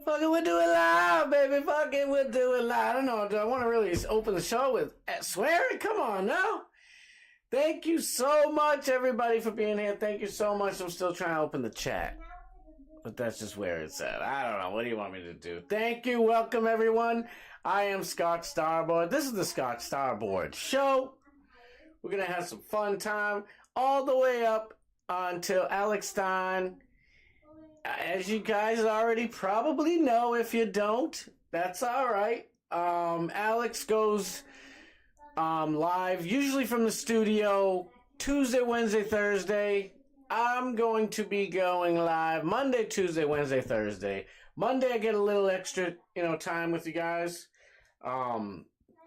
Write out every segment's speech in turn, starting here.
Fucking we're doing live, baby. Fucking we're doing live. I don't know. Do I want to really open the show with swearing? Come on now. Thank you so much, everybody, for being here. Thank you so much. I'm still trying to open the chat. But that's just where it's at. I don't know. What do you want me to do? Thank you. Welcome, everyone. I am Scott Starboard. This is the Scott Starboard Show. We're going to have some fun time all the way up until Alex Stein. As you guys already probably know, if you don't, that's all right. Alex goes live, usually from the studio, Tuesday, Wednesday, Thursday. I'm going to be going live Monday, Tuesday, Wednesday, Thursday. Monday, I get a little extra, time with you guys.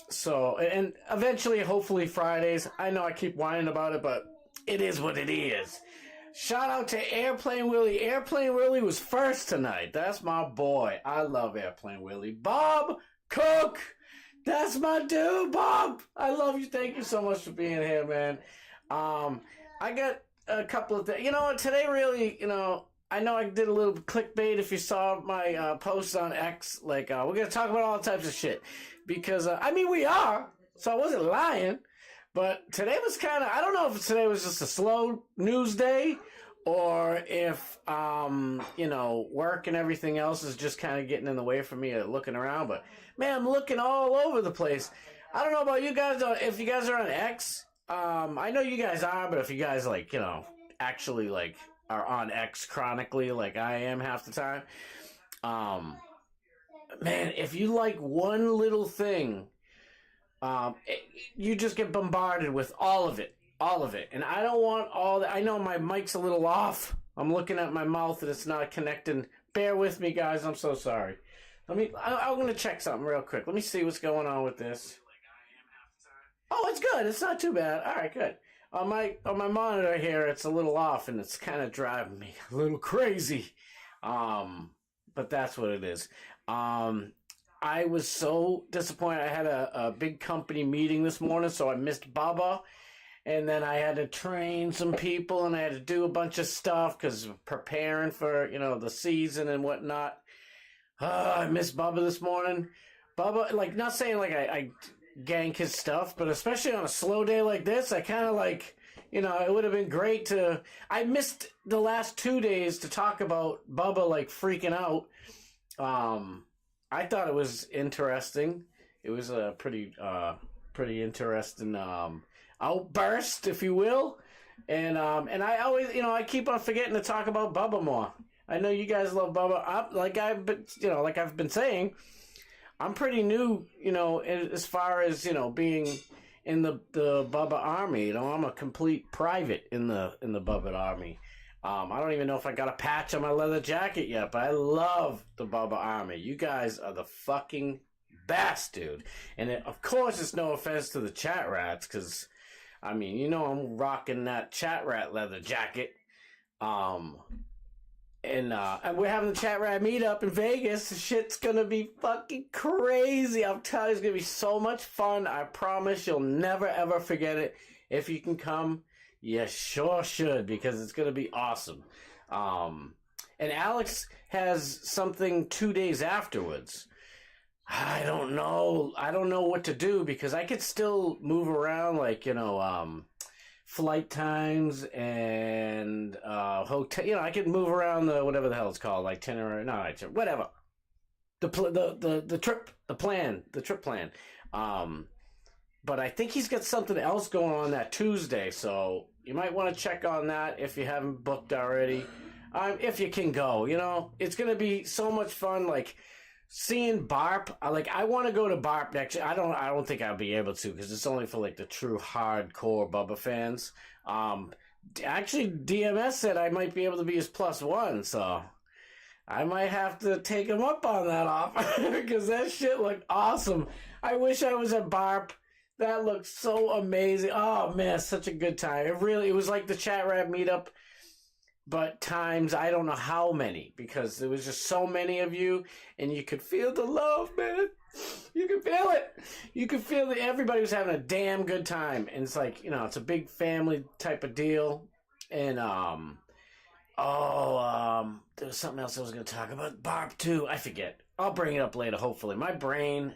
So, and eventually, hopefully, Fridays. I know I keep whining about it, but it is what it is. Shout out to Airplane Willie. Airplane Willie was first tonight. That's my boy. I love Airplane Willie. Bob Cook. That's my dude, Bob. I love you. Thank you so much for being here, man. I got a couple of things. You know what? Today really, I know I did a little clickbait if you saw my posts on X. Like, we're going to talk about all types of shit. Because, we are. So I wasn't lying. But today was kind of, I don't know if today was just a slow news day or if, work and everything else is just kind of getting in the way for me looking around. But, man, I'm looking all over the place. I don't know about you guys, if you guys are on X. I know you guys are, but if you guys, actually, are on X chronically like I am half the time. Man, if you like one little thing, you just get bombarded with all of it, and I don't want all that. I know my mic's a little off. I'm looking at my mouth and it's not connecting. Bear with me, guys. I'm so sorry. I'm going to check something real quick. Let me see what's going on with this. Oh, it's good. It's not too bad. All right, good. On my monitor here, it's a little off and it's kind of driving me a little crazy. But that's what it is. I was so disappointed. I had a big company meeting this morning, so I missed Bubba. And then I had to train some people, and I had to do a bunch of stuff because preparing for, the season and whatnot. I missed Bubba this morning. Bubba, not saying I gank his stuff, but especially on a slow day like this, I kind of it would have been great to... I missed the last 2 days to talk about Bubba, freaking out. I thought it was interesting. It was a pretty interesting outburst, if you will. And I always, I keep on forgetting to talk about Bubba more. I know you guys love Bubba. Like I've been saying, I'm pretty new, as far as being in the Bubba army. I'm a complete private in the Bubba army. I don't even know if I got a patch on my leather jacket yet, but I love the Bubba Army. You guys are the fucking best, dude. And of course, it's no offense to the chat rats, because, I'm rocking that chat rat leather jacket. And we're having the chat rat meetup in Vegas. The shit's gonna be fucking crazy. I'm telling you, it's gonna be so much fun. I promise you'll never, ever forget it. If you can come, you sure should, because it's going to be awesome. And Alex has something 2 days afterwards. I don't know what to do, because I could still move around, flight times and hotel. I could move around the whatever the hell it's called, itinerary, whatever. The trip plan. But I think he's got something else going on that Tuesday, so you might want to check on that if you haven't booked already. If you can go, it's going to be so much fun. Seeing Barp. I want to go to Barp next year. I don't think I'll be able to, because it's only for the true hardcore Bubba fans. Actually, DMS said I might be able to be his +1, so I might have to take him up on that offer because that shit looked awesome. I wish I was at Barp. That looked so amazing. Oh, man, such a good time. It was like the chat rat meetup, but times I don't know how many, because there was just so many of you, and you could feel the love, man. You could feel it. You could feel that everybody was having a damn good time. And it's it's a big family type of deal. And There was something else I was going to talk about. Barb, too. I forget. I'll bring it up later, hopefully. My brain.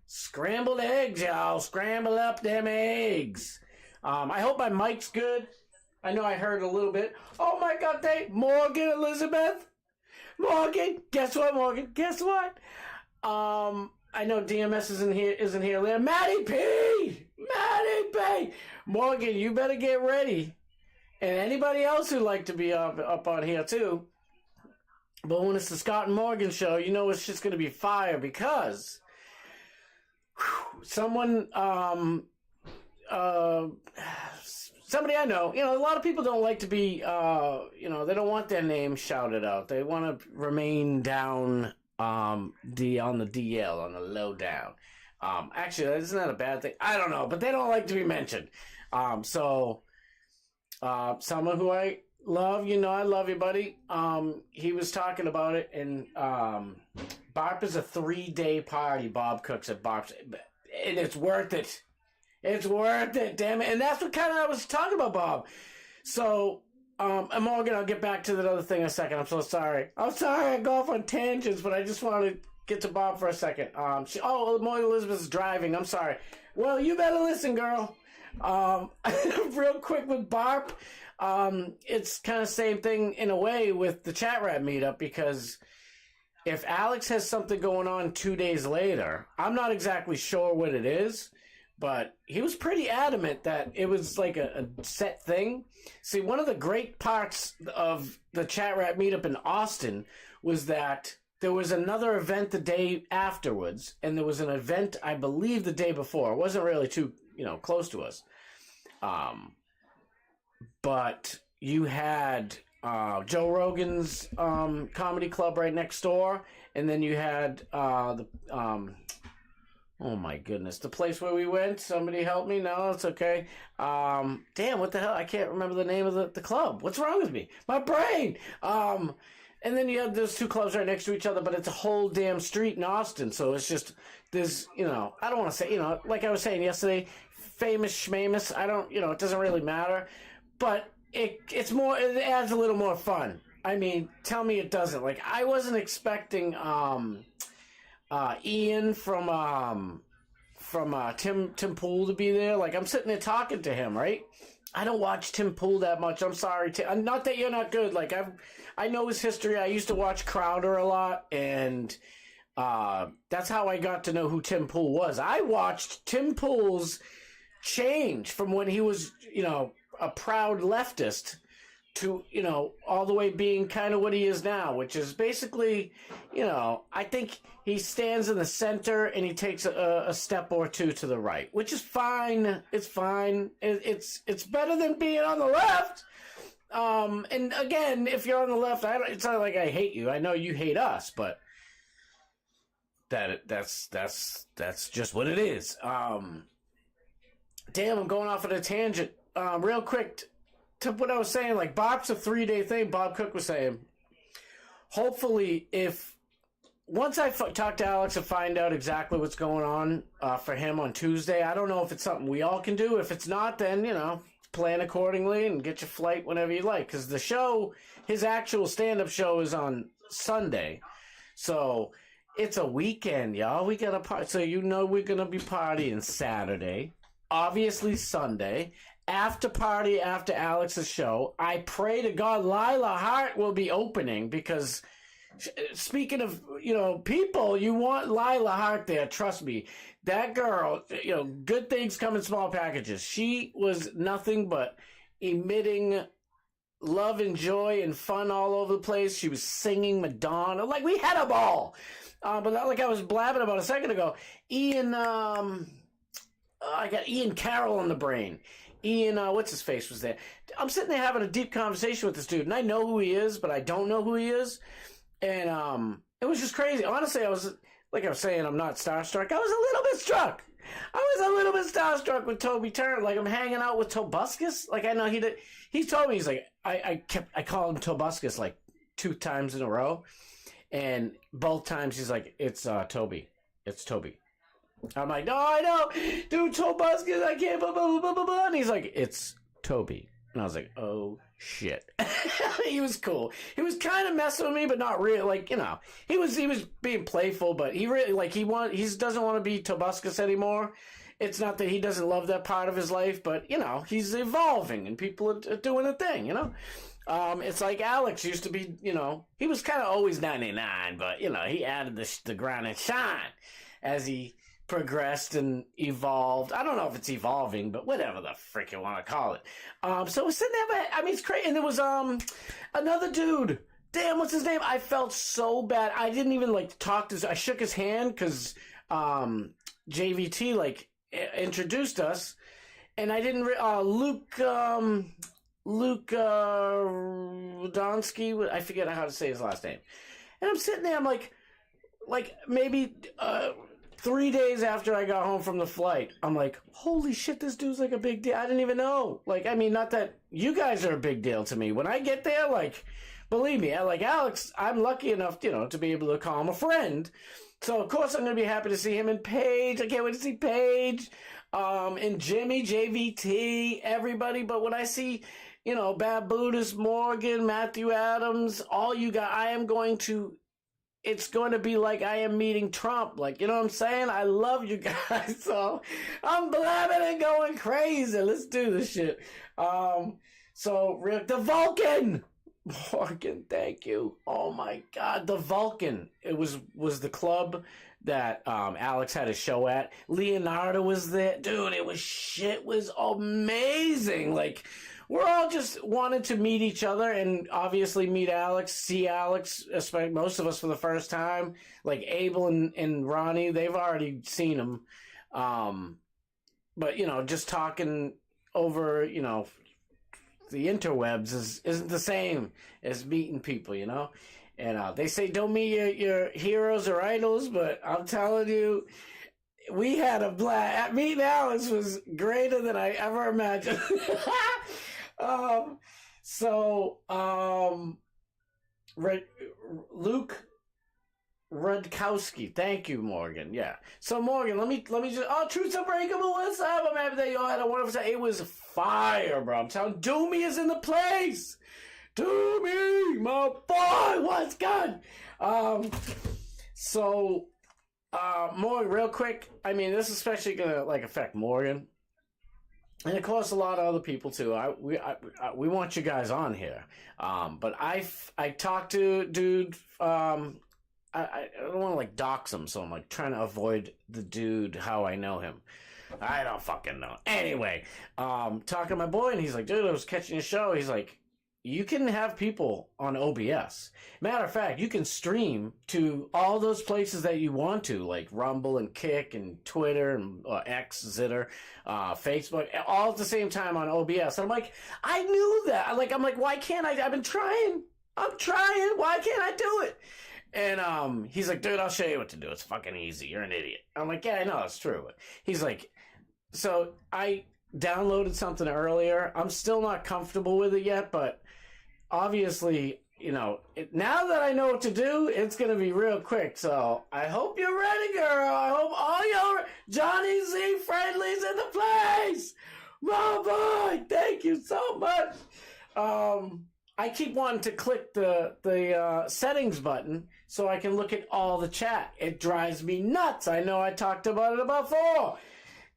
Scrambled eggs, y'all. Scramble up them eggs. I hope my mic's good. I know I heard a little bit. Oh, my God. Morgan, Elizabeth. Morgan. Guess what, Morgan? Guess what? I know DMS isn't here. Maddie P. Morgan, you better get ready. And anybody else who'd like to be up on here, too. But when it's the Scott and Morgan show, you know it's just going to be fire because somebody I know, a lot of people don't like to be, they don't want their name shouted out. They want to remain down on the DL, on the low down. Actually, isn't that a bad thing? I don't know, but they don't like to be mentioned. Someone who I love, I love you, buddy. He was talking about it, and Barb is a 3-day party. Bob cooks at Bob's, and it's worth it. It's worth it, damn it. And that's what kind of I was talking about, Bob. So, and Morgan, I'll get back to that other thing in a second. I'm so sorry. I go off on tangents, but I just want to get to Bob for a second. Morgan Elizabeth's driving. I'm sorry. Well, you better listen, girl. Real quick with Barb, it's kind of same thing in a way with the Chat Rat meetup, because if Alex has something going on 2 days later, I'm not exactly sure what it is, but he was pretty adamant that it was like a set thing. See, one of the great parts of the Chat Rat meetup in Austin was that there was another event the day afterwards, and there was an event, I believe, the day before. It wasn't really too close to us. But you had Joe Rogan's comedy club right next door, and then you had oh my goodness, the place where we went. Somebody help me. No, it's okay. Damn, what the hell? I can't remember the name of the club. What's wrong with me? My brain. And then you have those two clubs right next to each other, but it's a whole damn street in Austin. So it's just, there's, I don't want to say, like I was saying yesterday, famous schmamus. I don't, it doesn't really matter. But it's more, it adds a little more fun. I mean, tell me it doesn't. Like, I wasn't expecting Ian from Tim Pool to be there. Like, I'm sitting there talking to him, right? I don't watch Tim Pool that much. I'm sorry. Not that you're not good. Like, I know his history. I used to watch Crowder a lot, and that's how I got to know who Tim Pool was. I watched Tim Pool's change from when he was, a proud leftist to, all the way being kind of what he is now, which is basically, I think he stands in the center and he takes a step or two to the right, which is fine. It's fine. It's better than being on the left. And again, if you're on the left, it's not like I hate you. I know you hate us, but that's just what it is. Damn, I'm going off on a tangent. Real quick, to what I was saying, like, Bob's a 3-day thing. Bob Cook was saying, hopefully, once I talk to Alex and find out exactly what's going on for him on Tuesday, I don't know if it's something we all can do. If it's not, then, plan accordingly and get your flight whenever you like. Because the show, his actual stand-up show is on Sunday. So, it's a weekend, y'all. We got a party. So, we're going to be partying Saturday. Obviously, Sunday. After party after Alex's show. I pray to God Lila Hart will be opening, because speaking of, people, you want Lila Hart there. Trust me. That girl, good things come in small packages. She was nothing but emitting love and joy and fun all over the place. She was singing Madonna. Like, we had a ball. But like I was blabbing about a second ago, I got Ian Carroll on the brain. Ian, what's his face was there. I'm sitting there having a deep conversation with this dude, and I know who he is, but I don't know who he is. And it was just crazy. Honestly, I was saying, I'm not starstruck. I was a little bit struck. I was a little bit starstruck with Toby Turner. Like, I'm hanging out with Tobuscus. Like, I know he did. He told me, he's like, I call him Tobuscus like 2 times in a row. And both times he's like, it's Toby. It's Toby. I'm like, no, I know. Dude, Tobuscus, I can't, blah, blah, blah, blah, blah. And he's like, it's Toby. And I was like, oh, shit. He was cool. He was kind of messing with me, but not really. Like, you know, he was being playful, but he really, like, he doesn't want to be Tobuscus anymore. It's not that he doesn't love that part of his life, but, you know, he's evolving and people are doing a thing, you know? It's like Alex used to be, you know, he was kind of always 99, but, you know, he added the grind and shine as he progressed and evolved. I don't know if it's evolving, but whatever the frick you want to call it. So we're sitting there, but, I mean, it's crazy. And there was another dude. Damn, what's his name? I felt so bad. I didn't even, like, talk to... I shook his hand because JVT, like, introduced us. And I didn't... Luke Donsky, I forget how to say his last name. And I'm sitting there, I'm like maybe 3 days after I got home from the flight, I'm like, holy shit, this dude's like a big deal. I didn't even know. Like, I mean, not that you guys are a big deal to me. When I get there, like, believe me, like Alex, I'm lucky enough, you know, to be able to call him a friend. So, of course, I'm going to be happy to see him and Paige. I can't wait to see Paige, and Jimmy, JVT, everybody. But when I see... you know, Bad Buddhist, Morgan, Matthew Adams, all you guys, it's going to be like I am meeting Trump. Like, you know what I'm saying? I love you guys. So I'm blabbing and going crazy. Let's do this shit. The Vulcan. Morgan, thank you. Oh my God. The Vulcan. It was the club that Alex had a show at. Leonardo was there. Dude, it was amazing. Like, we're all just wanted to meet each other and obviously meet Alex, see Alex, especially most of us for the first time. Like Abel and Ronnie, they've already seen him. But, you know, just talking over, you know, the interwebs isn't the same as meeting people, you know? And they say don't meet your heroes or idols, but I'm telling you, we had a blast. Meeting Alex was greater than I ever imagined. Luke Rudkowski, thank you, Morgan. Yeah. So Morgan, let me just. Truth's Unbreakable. What's up? I'm happy that you all had a wonderful time. It was fire, bro. I'm telling. Doomy is in the place. Doomy, my boy. What's good? Morgan, real quick. I mean, this is especially gonna like affect Morgan. And of course, a lot of other people too. We want you guys on here. But I talked to dude. I don't want to like dox him, so I'm like trying to avoid the dude how I know him. I don't fucking know. Anyway, talking to my boy, and he's like, dude, I was catching a show. He's like, you can have people on OBS. Matter of fact, you can stream to all those places that you want to, like Rumble and Kick and Twitter and X, Zitter, Facebook, all at the same time on OBS. And I'm like, I knew that. I'm like, why can't I? I've been trying. I'm trying. Why can't I do it? And he's like, dude, I'll show you what to do. It's fucking easy. You're an idiot. I'm like, yeah, I know, it's true. He's like, so I downloaded something earlier. I'm still not comfortable with it yet, but obviously, you know, now that I know what to do, it's going to be real quick. So I hope you're ready, girl. I hope all your Johnny Z friendlies in the place. My boy, thank you so much. I keep wanting to click the settings button so I can look at all the chat. It drives me nuts. I know I talked about it before.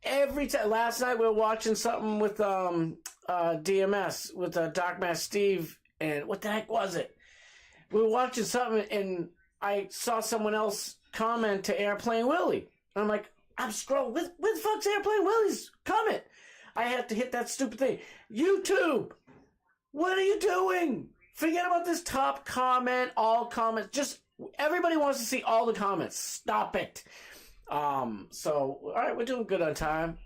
Every time. Last night we were watching something with DMS, with Doc Mass Steve, and what the heck was it? We were watching something, and I saw someone else comment to Airplane Willie. And I'm like, I'm scrolling. Where the fuck's Airplane Willie's comment? I had to hit that stupid thing. YouTube! What are you doing? Forget about this top comment, all comments. Just everybody wants to see all the comments. Stop it. All right, we're doing good on time.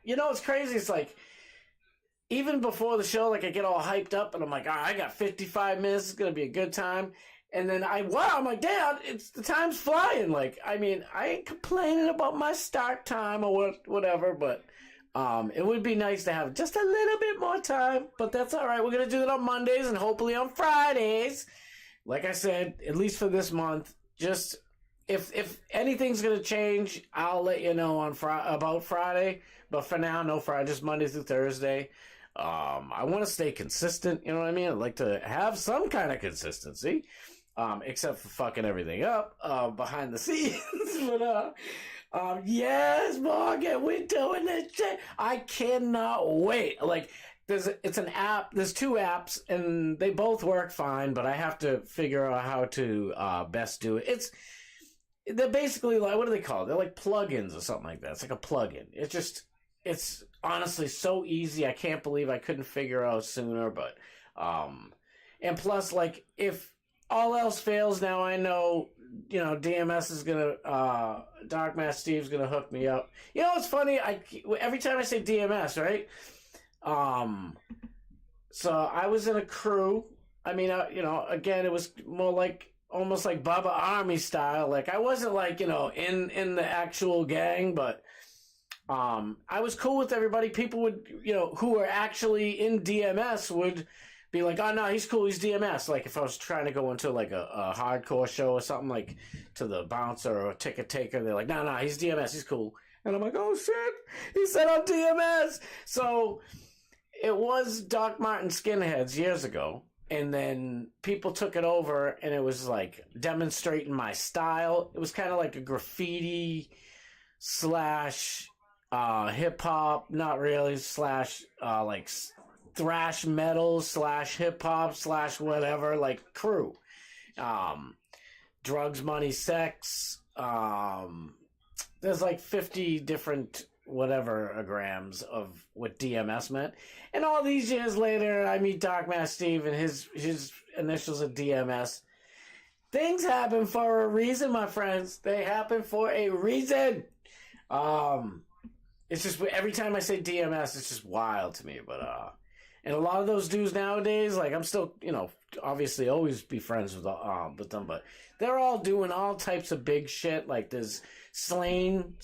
You know, it's crazy. It's like, even before the show, like I get all hyped up and I'm like, all right, I got 55 minutes. It's going to be a good time. And then I'm like, damn, the time's flying. Like, I mean, I ain't complaining about my start time or whatever, but it would be nice to have just a little bit more time, but that's all right. We're going to do it on Mondays and hopefully on Fridays. Like I said, at least for this month, just if anything's going to change, I'll let you know on about Friday. But for now, no Friday, just Monday through Thursday. I want to stay consistent. You know what I mean? I'd like to have some kind of consistency, except for fucking everything up behind the scenes. But yes, Morgan, we're doing this shit. I cannot wait. Like, it's an app. There's two apps, and they both work fine. But I have to figure out how to best do it. They're basically like, what do they call it? They're like plugins or something like that. It's like a plugin. It's honestly so easy. I can't believe I couldn't figure out sooner. But and plus, like, if all else fails, now I know, you know, DMS is gonna Dark Mass Steve's gonna hook me up. You know, it's funny. Every time I say DMS, right? So I was in a crew. I mean, you know, again, it was more like almost like Bubba Army style. Like, I wasn't like, you know, in the actual gang, but I was cool with everybody. People would, you know, who were actually in DMS would be like, oh no, he's cool, he's DMS. Like, if I was trying to go into like a hardcore show or something, like to the bouncer or ticket taker, they're like, no, he's DMS, he's cool. And I'm like, oh shit, he said I'm DMS. So it was Doc Martin Skinheads years ago. And then people took it over, and it was like demonstrating my style. It was kind of like a graffiti slash hip hop, not really, slash like thrash metal slash hip hop slash whatever, like crew. Drugs, money, sex. There's like 50 different whatever grams of what DMS meant. And all these years later, I meet Dark Mass Steve, and his initials are DMS. Things happen for a reason, my friends. They happen for a reason. It's just every time I say DMS, it's just wild to me. But and a lot of those dudes nowadays, like, I'm still, you know, obviously always be friends with them, but they're all doing all types of big shit. Like, there's Slain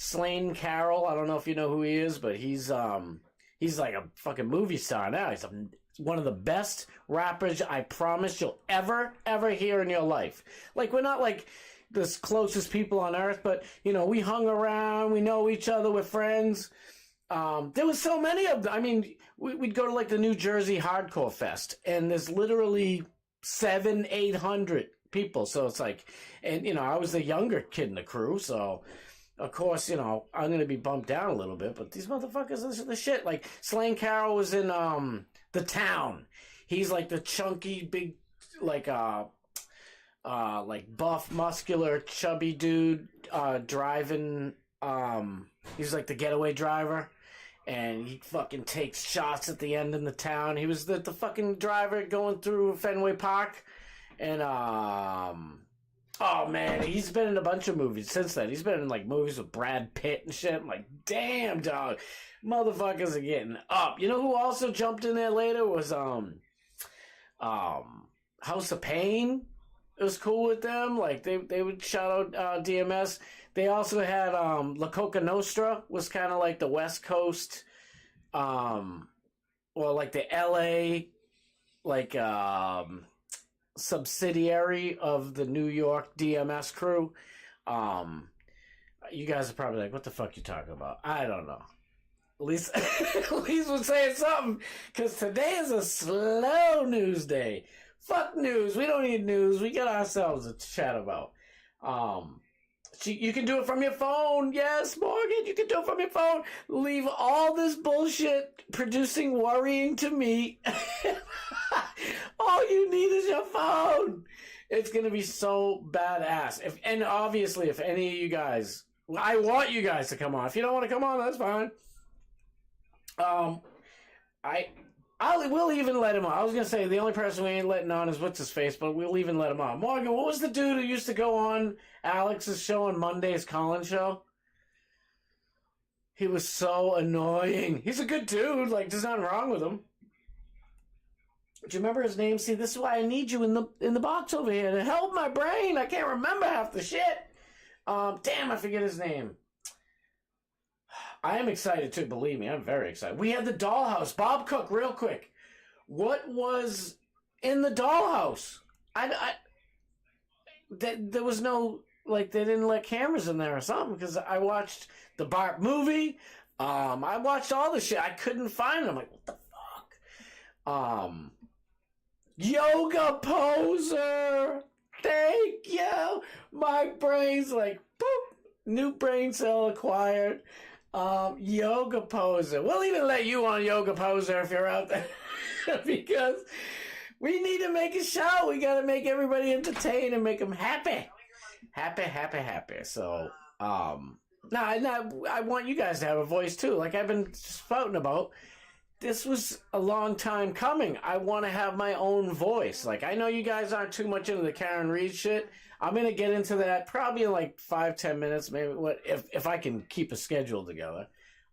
Carroll. I don't know if you know who he is, but he's like a fucking movie star now. He's one of the best rappers I promise you'll ever hear in your life. Like, we're not like the closest people on earth, but, you know, we hung around, we know each other, we're friends. There was so many of them. I mean, we'd go to like the New Jersey Hardcore Fest, and there's literally 700-800 people. So it's like, and, you know, I was the younger kid in the crew, so of course, you know, I'm gonna be bumped down a little bit. But these motherfuckers, this is the shit. Like, Slain Carroll was in The Town. He's like the chunky, big, like buff, muscular, chubby dude driving. He's like the getaway driver, and he fucking takes shots at the end in The Town. He was the fucking driver going through Fenway Park, and oh man, he's been in a bunch of movies since then. He's been in like movies with Brad Pitt and shit. I'm like, damn, dog, motherfuckers are getting up. You know who also jumped in there later was House of Pain. It was cool with them. Like, they would shout out DMS. They also had La Coca Nostra was kind of like the West Coast, or like the LA, like subsidiary of the New York DMS crew. You guys are probably like, what the fuck you talking about? I don't know. At least we're saying something, because today is a slow news day. Fuck news. We don't need news. We got ourselves to chat about. You can do it from your phone. Yes, Morgan, you can do it from your phone. Leave all this bullshit producing worrying to me. All you need is your phone. It's going to be so badass. And obviously, if any of you guys, I want you guys to come on. If you don't want to come on, that's fine. We'll even let him on. I was going to say, the only person we ain't letting on is what's his face, but we'll even let him on. Morgan, what was the dude who used to go on Alex's show on Monday's Collins show? He was so annoying. He's a good dude. Like, there's nothing wrong with him. Do you remember his name? See, this is why I need you in the box over here to help my brain. I can't remember half the shit. Damn, I forget his name. I am excited too, believe me. I'm very excited. We had the dollhouse. Bob Cook, real quick. What was in the dollhouse? There was no, like, they didn't let cameras in there or something, because I watched the Bart movie. I watched all the shit. I couldn't find it. I'm like, what the fuck? Um, yoga poser. Thank you. My brain's like, boop. New brain cell acquired. Yoga poser. We'll even let you on yoga poser if you're out there. Because we need to make a show. We got to make everybody entertained and make them happy. Happy. So, I want you guys to have a voice too. Like I've been spouting about. This was a long time coming. I want to have my own voice. Like, I know you guys aren't too much into the Karen Reed shit. I'm going to get into that probably in like 5-10 minutes, maybe if I can keep a schedule together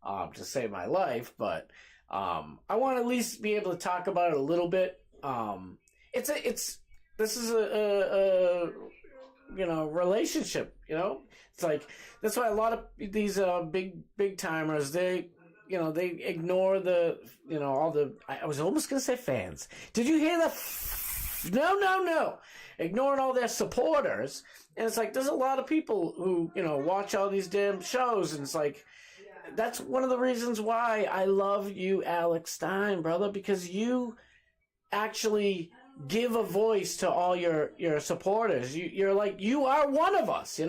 to save my life. But I want to at least be able to talk about it a little bit. This is a relationship, It's like, that's why a lot of these big timers, they ignore the, all the, I was almost going to say fans. Did you hear the, no. Ignoring all their supporters. And it's like, there's a lot of people who, watch all these damn shows. And it's like, that's one of the reasons why I love you, Alex Stein, brother, because you actually give a voice to all your supporters. You're like, you are one of us,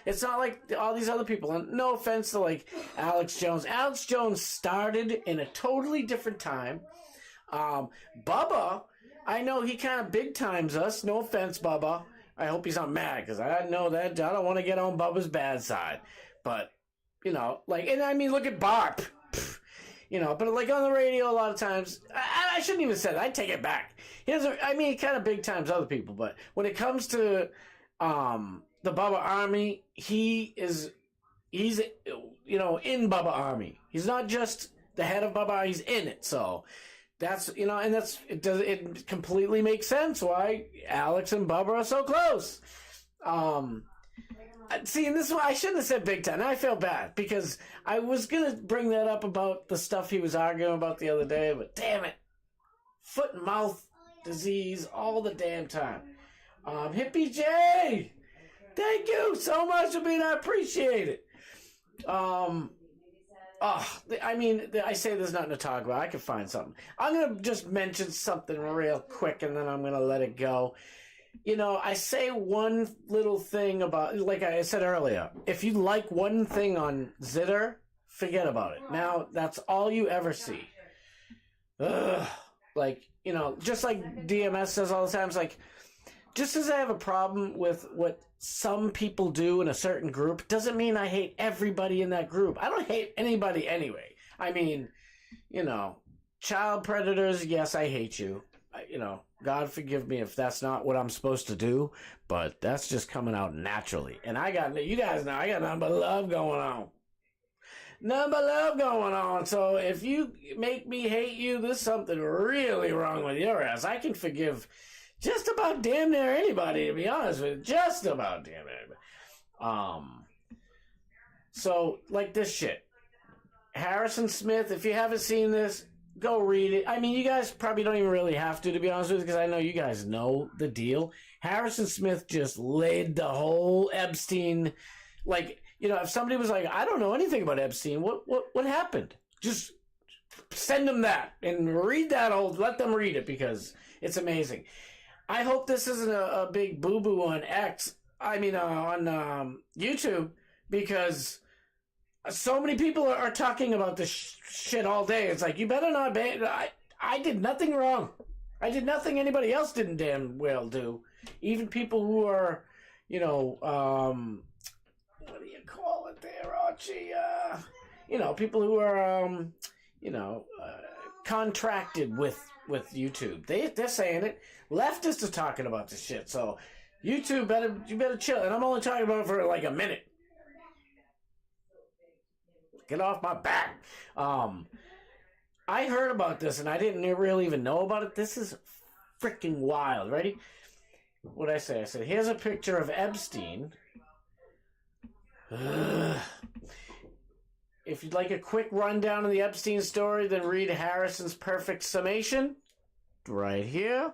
It's not like all these other people. And no offense to like Alex Jones. Alex Jones started in a totally different time. Bubba, I know he kind of big times us. No offense, Bubba. I hope he's not mad because I know that I don't want to get on Bubba's bad side. But, and I mean, look at Barb. But like on the radio a lot of times, I shouldn't even say that. I take it back. He kind of big times other people, but when it comes to the Bubba Army, he's in Bubba Army. He's not just the head of Bubba Army, he's in it. So that's and it completely makes sense why Alex and Bubba are so close. See, and this is why I shouldn't have said big time. I feel bad because I was going to bring that up about the stuff he was arguing about the other day, but damn it. Foot and mouth disease all the damn time. Hippie J, thank you so much for being, I appreciate it. I say there's nothing to talk about. I can find something. I'm going to just mention something real quick and then I'm going to let it go. I say one little thing about, like I said earlier, if you like one thing on Zitter, forget about it. Now, that's all you ever see. Ugh. Just like DMS says all the time, it's like, just as I have a problem with what some people do in a certain group, doesn't mean I hate everybody in that group. I don't hate anybody anyway. I mean, child predators, yes, I hate you. God forgive me if that's not what I'm supposed to do, but that's just coming out naturally. And you guys know, I got nothing but love going on. Nothing but love going on. So if you make me hate you, there's something really wrong with your ass. I can forgive just about damn near anybody, to be honest with you. Just about damn near anybody. So, like this shit. Harrison Smith, if you haven't seen this, go read it. I mean, you guys probably don't even really have to be honest with you, because I know you guys know the deal. Harrison Smith just laid the whole Epstein, if somebody was like, I don't know anything about Epstein, what happened? Just send them that and read that let them read it because it's amazing. I hope this isn't a big boo-boo on on YouTube, because so many people are talking about this shit all day. It's like, you better not I did nothing wrong. I did nothing anybody else didn't damn well do. Even people who are, what do you call it there, Archie? People who are, contracted with YouTube. They're saying it. Leftists are talking about this shit. So YouTube you better chill. And I'm only talking about it for like a minute. Get off my back. I heard about this and I didn't really even know about it. This is freaking wild. Ready? What'd I say? I said, here's a picture of Epstein. If you'd like a quick rundown of the Epstein story, then read Harrison's perfect summation. Right here.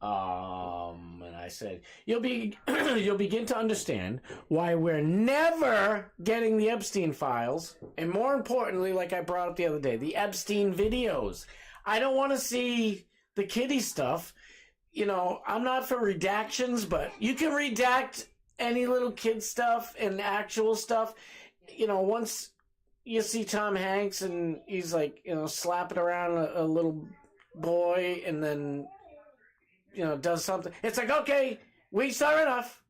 And I said, you'll begin to understand why we're never getting the Epstein files, and more importantly, like I brought up the other day, the Epstein videos. I don't want to see the kiddie stuff. You know, I'm not for redactions, but you can redact any little kid stuff and actual stuff. You know, once you see Tom Hanks and he's like, you know, slapping around a little boy and then, you know, does something. It's like, okay, we saw enough.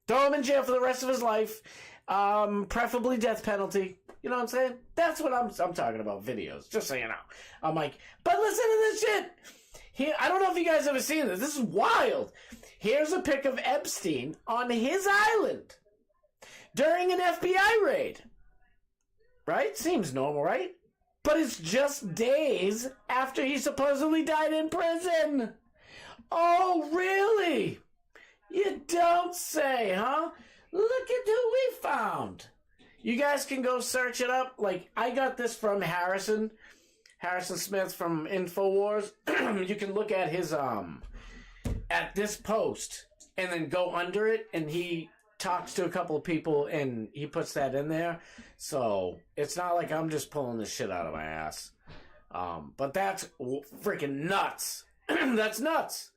Throw him in jail for the rest of his life. Preferably death penalty. You know what I'm saying? That's what I'm talking about, videos, just so you know. I'm like, but listen to this shit. Here, I don't know if you guys ever seen this. This is wild. Here's a pic of Epstein on his island during an FBI raid. Right? Seems normal, right? But it's just days after he supposedly died in prison. Oh, really? You don't say, huh? Look at who we found. You guys can go search it up. Like, I got this from Harrison Smith from InfoWars. You can look at his, at this post and then go under it, and he talks to a couple of people and he puts that in there. So it's not like I'm just pulling this shit out of my ass. But that's freaking nuts. That's nuts.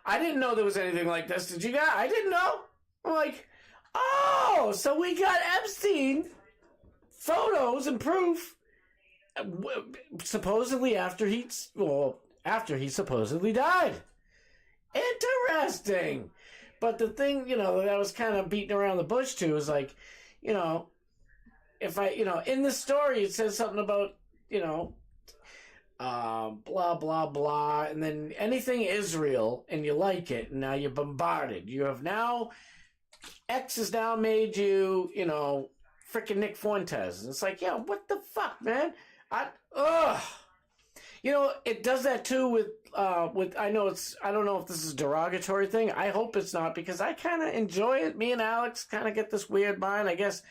I didn't know there was anything like this. Did you guys? I didn't know. I'm like, oh, so we got Epstein photos and proof supposedly after he supposedly died. Interesting. But the thing, you know, that I was kind of beating around the bush to is like, you know, if I, you know, in the story it says something about, you know, blah, blah, blah, and then anything Israel, and you like it, and now you're bombarded. You have now, X has now made you, you know, freaking Nick Fuentes. And it's like, yeah, what the fuck, man? You know, it does that too with, I know it's, I don't know if this is a derogatory thing. I hope it's not, because I kind of enjoy it. Me and Alex kind of get this weird mind, I guess.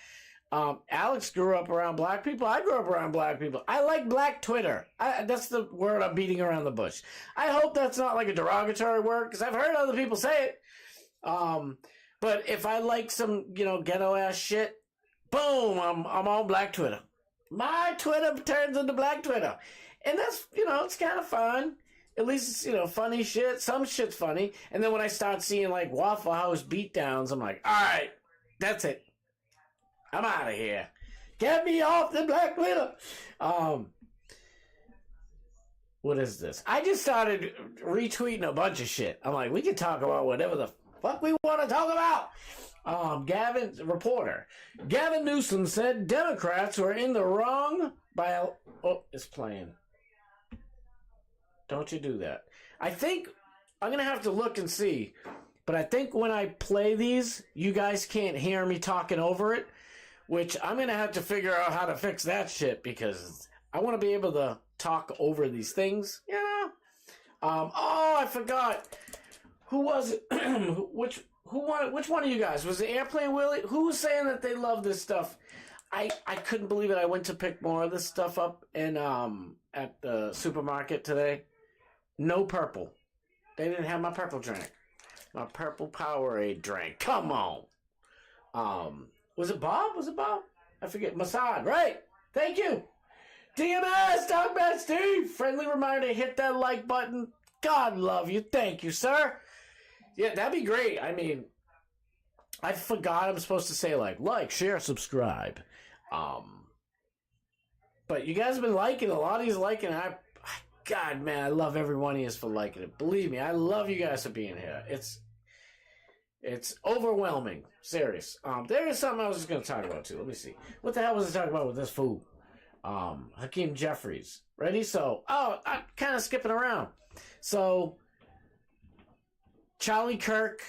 Alex grew up around black people. I grew up around black people. I like black Twitter. That's the word I'm beating around the bush. I hope that's not like a derogatory word, because I've heard other people say it. But if I like some, you know, ghetto ass shit, boom, I'm on black Twitter. My Twitter turns into black Twitter. And that's, you know, it's kind of fun. At least it's, you know, funny shit. Some shit's funny. And then when I start seeing like Waffle House beatdowns, I'm like, all right, that's it. I'm out of here. Get me off the black Twitter. What is this? I just started retweeting a bunch of shit. I'm like, we can talk about whatever the fuck we want to talk about. Gavin, reporter. Gavin Newsom said Democrats were in the wrong by... Oh, it's playing. Don't you do that. I think... I'm going to have to look and see. But I think when I play these, you guys can't hear me talking over it. Which I'm going to have to figure out how to fix that shit, because I want to be able to talk over these things. You know? Oh, I forgot. Who was it? Which one of you guys? Was it Airplane Willie? Who was saying that they love this stuff? I couldn't believe it. I went to pick more of this stuff up in at the supermarket today. No purple. They didn't have my purple drink. My purple Powerade drink. Come on. Was it Bob? I forget. Masad, right? Thank you. DMS, Talkback Steve. Friendly reminder, hit that like button. God love you. Thank you, sir. Yeah, that'd be great. I mean, I forgot I'm supposed to say like, share, subscribe. But you guys have been liking a lot of you liking it. God, man, I love every one of you for liking it. Believe me, I love you guys for being here. It's overwhelming. Serious. There is something I was just going to talk about, too. Let me see. What the hell was I talking about with this fool? Hakeem Jeffries. Ready? So, I'm kind of skipping around. So, Charlie Kirk,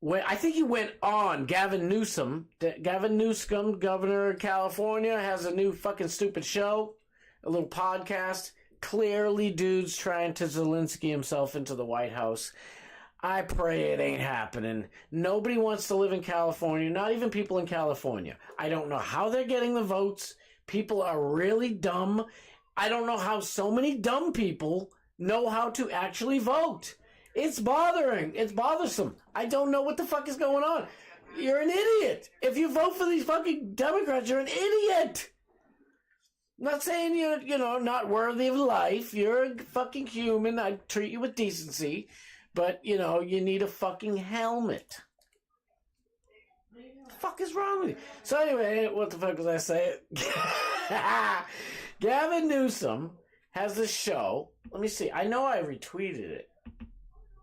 I think he went on. Gavin Newsom, governor of California, has a new fucking stupid show. A little podcast. Clearly, dude's trying to Zelensky himself into the White House. I pray it ain't happening. Nobody wants to live in California, not even people in California. I don't know how they're getting the votes. People are really dumb. I don't know how so many dumb people know how to actually vote. It's bothering. It's bothersome. I don't know what the fuck is going on. You're an idiot. If you vote for these fucking Democrats, you're an idiot. I'm not saying you're, not worthy of life. You're a fucking human. I treat you with decency. But, you need a fucking helmet. What the fuck is wrong with you? So anyway, what the fuck was I saying? Gavin Newsom has this show. Let me see. I know I retweeted it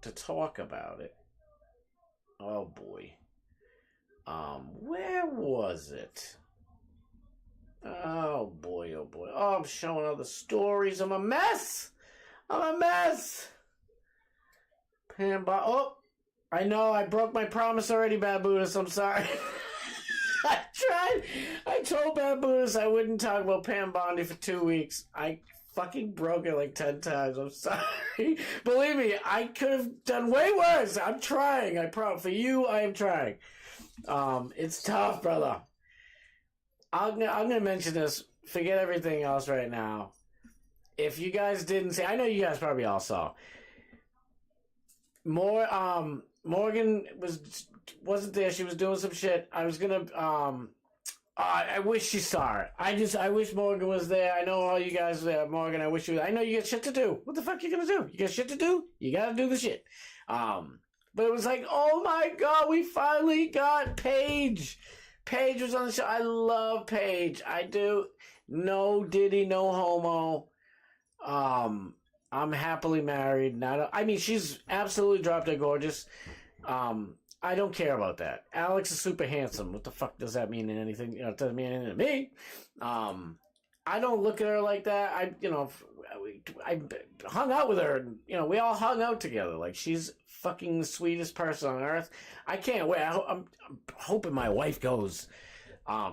to talk about it. Oh, boy. Where was it? Oh, boy, oh, boy. Oh, I'm showing all the stories. I'm a mess. Oh, I know. I broke my promise already, Baboonus. I'm sorry. I tried. I told Baboonus I wouldn't talk about Pam Bondi for 2 weeks. I fucking broke it like 10 times. I'm sorry. Believe me, I could have done way worse. I'm trying. I promise. For you, I am trying. It's tough, brother. I'm gonna mention this. Forget everything else right now. If you guys didn't see, I know you guys probably all saw. Morgan wasn't there. She was doing some shit. I was gonna I wish she saw it. I wish Morgan was there. I know all you guys there, Morgan. I wish you. I know you got shit to do. What the fuck you gonna do? You got shit to do. You gotta do the shit. But it was like, oh my god, we finally got Paige. Paige was on the show. I love Paige. I do. No Diddy, no homo. I'm happily married. She's absolutely drop dead gorgeous. I don't care about that. Alex is super handsome. What the fuck does that mean in anything? It doesn't mean anything to me. I don't look at her like that. I hung out with her, and we all hung out together. Like, she's fucking the sweetest person on earth. I can't wait. I'm hoping my wife goes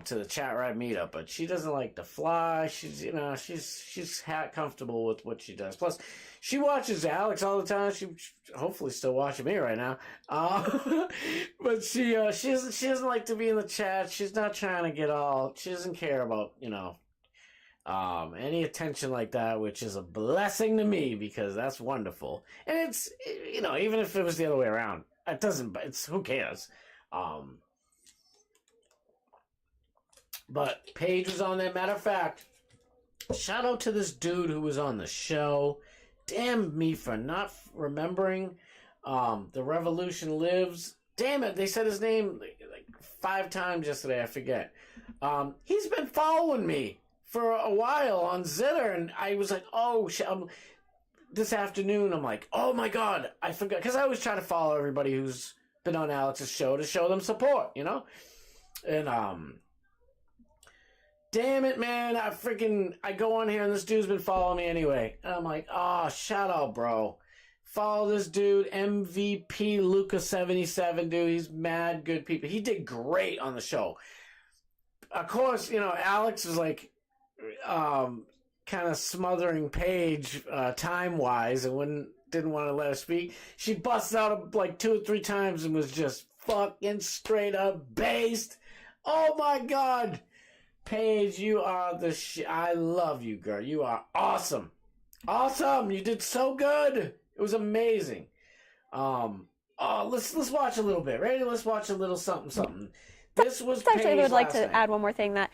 to the chat ride meetup, but she doesn't like to fly. She's she's comfortable with what she does. Plus, she watches Alex all the time. She hopefully still watching me right now. But she doesn't like to be in the chat. She's not trying to get all. She doesn't care about any attention like that, which is a blessing to me because that's wonderful. And it's even if it was the other way around, it doesn't. It's who cares. But Paige was on there. Matter of fact, shout out to this dude who was on the show. Damn me for not remembering. The Revolution Lives. Damn it, they said his name like 5 times yesterday. I forget. He's been following me for a while on Zitter, and I was like, oh shit. This afternoon, I'm like, oh my god, I forgot. Because I always try to follow everybody who's been on Alex's show to show them support, And, damn it, man. I go on here and this dude's been following me anyway. And I'm like, oh, shout out, bro. Follow this dude, MVP Luca77, dude. He's mad good people. He did great on the show. Of course, Alex was like, kind of smothering Paige time-wise and didn't want to let her speak. She busts out like 2 or 3 times and was just fucking straight up based. Oh, my God. Paige, you are the shit. I love you, girl. You are awesome. Awesome. You did so good. It was amazing. Let's watch a little bit. Ready? Let's watch a little something. This was actually, I would like to add one more thing back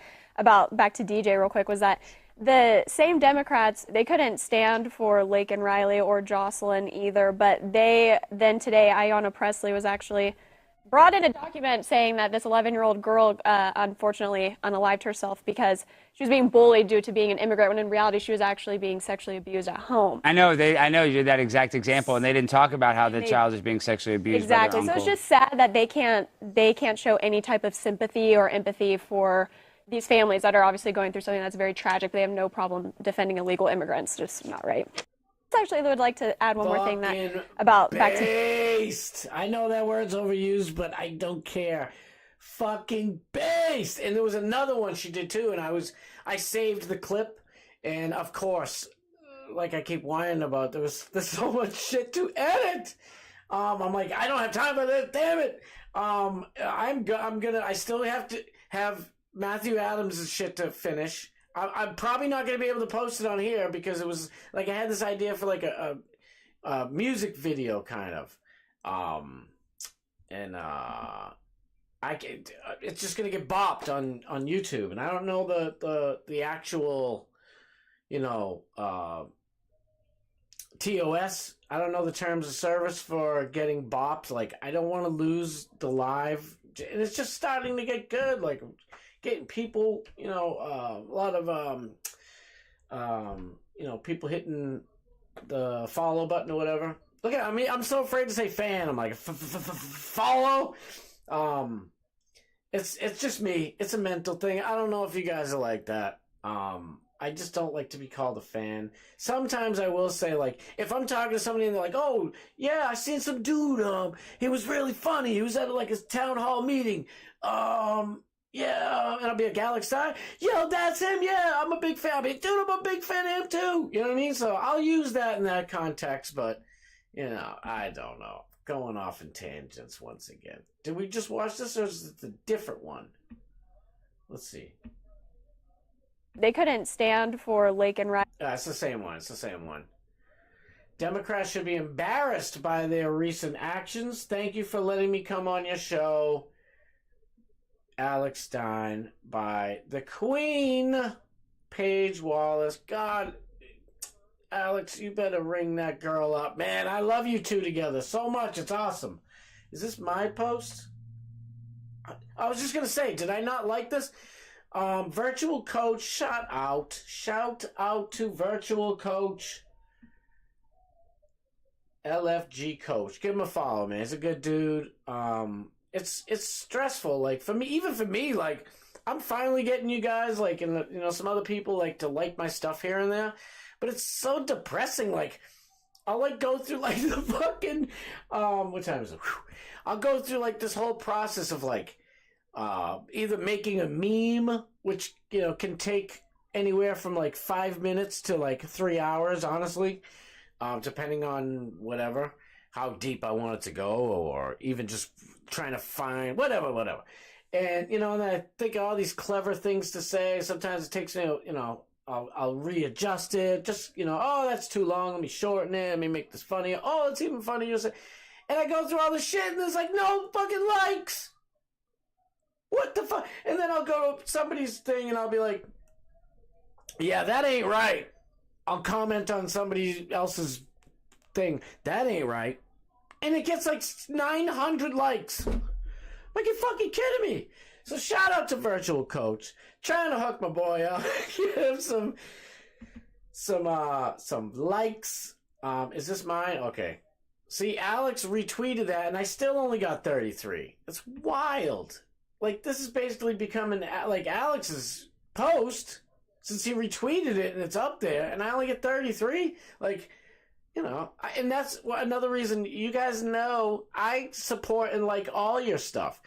to DJ real quick, was that the same Democrats, they couldn't stand for Laken Riley or Jocelyn either, but today, Ayanna Pressley was actually brought in a document saying that this 11-year-old girl unfortunately unalived herself because she was being bullied due to being an immigrant, when in reality she was actually being sexually abused at home. I know you did that exact example, and they didn't talk about how the child is being sexually abused by their uncle. So it's just sad that they can't show any type of sympathy or empathy for these families that are obviously going through something that's very tragic. They have no problem defending illegal immigrants. Just not right. Actually, I would like to add one more thing based. I know that word's overused, but I don't care. Fucking based. And there was another one she did too, and I saved the clip, and of course, like I keep whining about, there's so much shit to edit. I'm like, I don't have time for this. Damn it. I still have to have Matthew Adams' shit to finish. I'm probably not going to be able to post it on here because it was like I had this idea for like a music video kind of, it's just going to get bopped on YouTube, and I don't know the actual TOS. I don't know the terms of service for getting bopped. Like, I don't want to lose the live. And it's just starting to get good. Like, getting people, a lot of, people hitting the follow button or whatever. Look at, I'm so afraid to say fan. I'm like, follow. It's just me. It's a mental thing. I don't know if you guys are like that. I just don't like to be called a fan. Sometimes I will say, like, if I'm talking to somebody and they're like, oh, yeah, I seen some dude, he was really funny. He was at, like, a town hall meeting. Yeah, and I'll be a Alex Stein. Yo, that's him, yeah, I'm a big fan. I'll be, dude, I'm a big fan of him, too. You know what I mean? So I'll use that in that context, but, I don't know. Going off in tangents once again. Did we just watch this, or is it a different one? Let's see. They couldn't stand for Lake and Riley. It's the same one. Democrats should be embarrassed by their recent actions. Thank you for letting me come on your show. Alex Stein by the Queen, Paige Wallace. God, Alex, you better ring that girl up. Man, I love you two together so much. It's awesome. Is this my post? I was just going to say, did I not like this? Virtual coach, shout out to virtual coach, LFG coach. Give him a follow, man. He's a good dude. It's stressful, like, for me, like, I'm finally getting you guys, like, and some other people, like, to like my stuff here and there, but it's so depressing. Like, I'll, like, go through, like, the fucking, what time is it? I'll go through, like, this whole process of, like, either making a meme, which, can take anywhere from, like, 5 minutes to, like, 3 hours, honestly, depending on whatever, how deep I want it to go, or even just trying to find whatever. And, and then I think of all these clever things to say. Sometimes it takes me, I'll readjust it. Just, oh, that's too long. Let me shorten it. Let me make this funnier. Oh, it's even funnier. And I go through all this shit, and there's, like, no fucking likes. What the fuck? And then I'll go to somebody's thing, and I'll be like, yeah, that ain't right. I'll comment on somebody else's thing. That ain't right. And it gets, like, 900 likes. Like, you're fucking kidding me. So shout out to Virtual Coach. Trying to hook my boy up. Give him some likes. Is this mine? Okay. See, Alex retweeted that, and I still only got 33. It's wild. Like, this is basically becoming, like, Alex's post, since he retweeted it and it's up there, and I only get 33. Like, and that's another reason, you guys know I support and like all your stuff.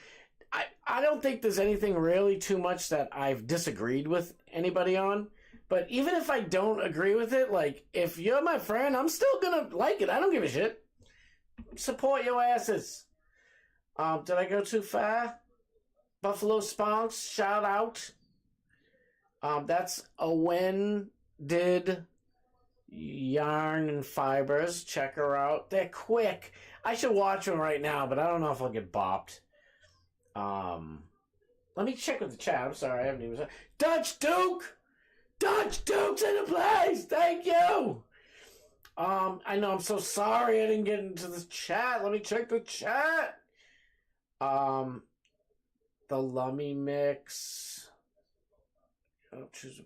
I don't think there's anything really too much that I've disagreed with anybody on, but even if I don't agree with it, like, if you're my friend, I'm still gonna like it. I don't give a shit. Support your asses. Did I go too far? Buffalo Spunks, shout out. That's a when did Yarn and Fibers. Check her out. They're quick. I should watch them right now, but I don't know if I'll get bopped. Let me check with the chat. I'm sorry, I haven't even. Dutch Duke! Dutch Duke's in the place! Thank you! I know, I'm so sorry I didn't get into the chat. Let me check the chat. The Lummy Mix.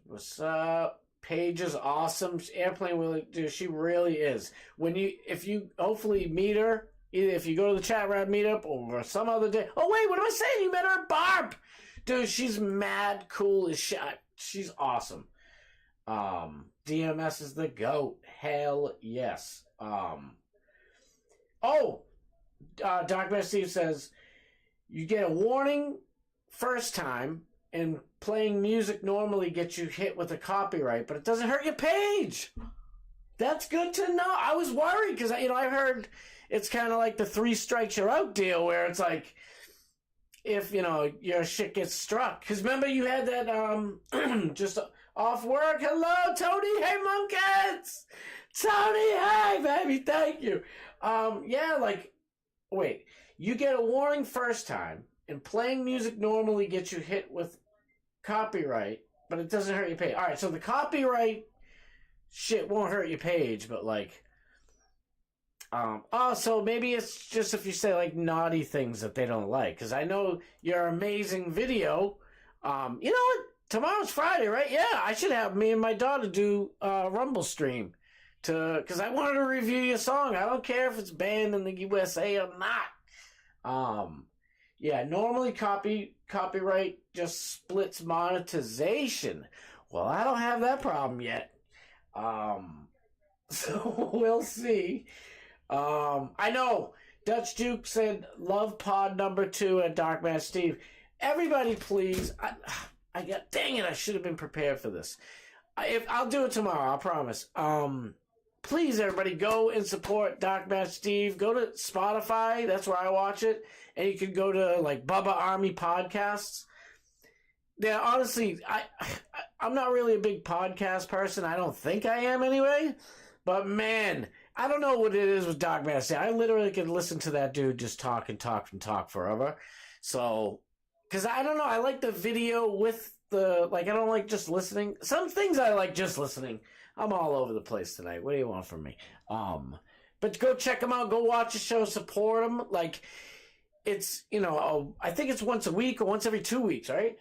What's up? Paige is awesome. Airplane Willie, dude, she really is. If you hopefully meet her, either if you go to the chat round meetup or some other day. Oh wait, what am I saying? You met her at Barb, dude. She's mad cool as shit. She's awesome. DMS is the GOAT. Hell yes. Doc Bear Steve says you get a warning first time, and playing music normally gets you hit with a copyright, but it doesn't hurt your page. That's good to know. I was worried because I heard it's kind of like the 3 strikes you're out deal, where it's like if your shit gets struck. Because remember you had that just off work. Hello, Tony. Hey, monkeys. Tony, hey, baby. Thank you. Wait. You get a warning first time, and playing music normally gets you hit with copyright, but it doesn't hurt your pay. All right, so the copyright shit won't hurt your page, but like, also maybe it's just if you say like naughty things that they don't like, because I know your amazing video. You know what? Tomorrow's Friday, right? Yeah, I should have me and my daughter do a Rumble stream because I wanted to review your song. I don't care if it's banned in the USA or not. Yeah, normally copyright just splits monetization. Well, I don't have that problem yet. So we'll see. I know Dutch Duke said love pod number 2 at Dark Man Steve. Everybody, please. Dang it! I should have been prepared for this. I'll do it tomorrow. I promise. Please, everybody, go and support Dark Man Steve. Go to Spotify. That's where I watch it, and you can go to like Bubba Army Podcasts. Yeah, honestly, I'm not really a big podcast person. I don't think I am anyway. But man, I don't know what it is with Dark Man Steve. I literally could listen to that dude just talk and talk and talk forever. So. Because I don't know, I like the video with I don't like just listening. Some things I like just listening. I'm all over the place tonight. What do you want from me? But go check them out. Go watch the show. Support them. Like, it's, I think it's once a week or once every 2 weeks, right?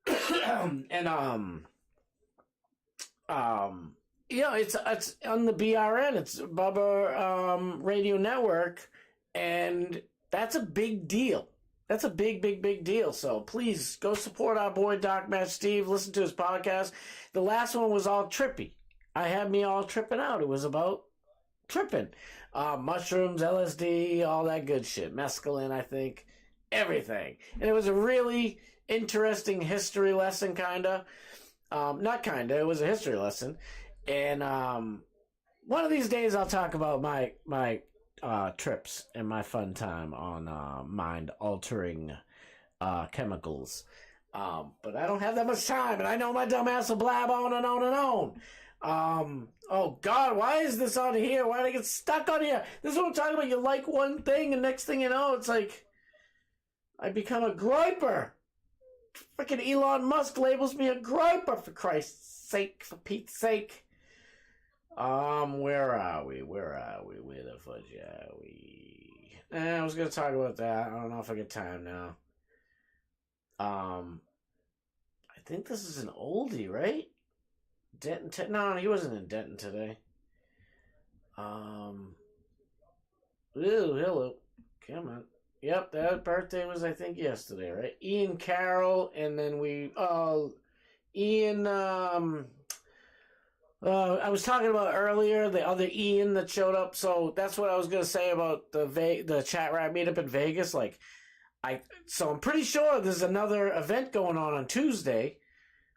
And, it's on the BRN. It's Bubba Radio Network. And that's a big deal. That's a big, big, big deal. So please go support our boy Doc Matt Steve. Listen to his podcast. The last one was all trippy. I had me all tripping out. It was about tripping. Mushrooms, LSD, all that good shit. Mescaline, I think. Everything. And it was a really interesting history lesson, kinda. Not kinda. It was a history lesson. And one of these days I'll talk about my trips and my fun time on mind-altering chemicals. But I don't have that much time, and I know my dumb ass will blab on and on and on. Oh, God, why is this on here? Why did I get stuck on here? This is what I'm talking about. You like one thing, and next thing you know, it's like I become a griper. Freaking Elon Musk labels me a griper, for Christ's sake, for Pete's sake. Where are we? Where the fudge are we? I was gonna talk about that. I don't know if I get time now. I think this is an oldie, right? Denton. No, he wasn't in Denton today. Ooh, hello. Come on. Yep, that birthday was, I think, yesterday, right? Ian Carroll, and then Ian, I was talking about earlier the other Ian that showed up, so that's what I was gonna say about the chat rap meetup in Vegas. So I'm pretty sure there's another event going on Tuesday,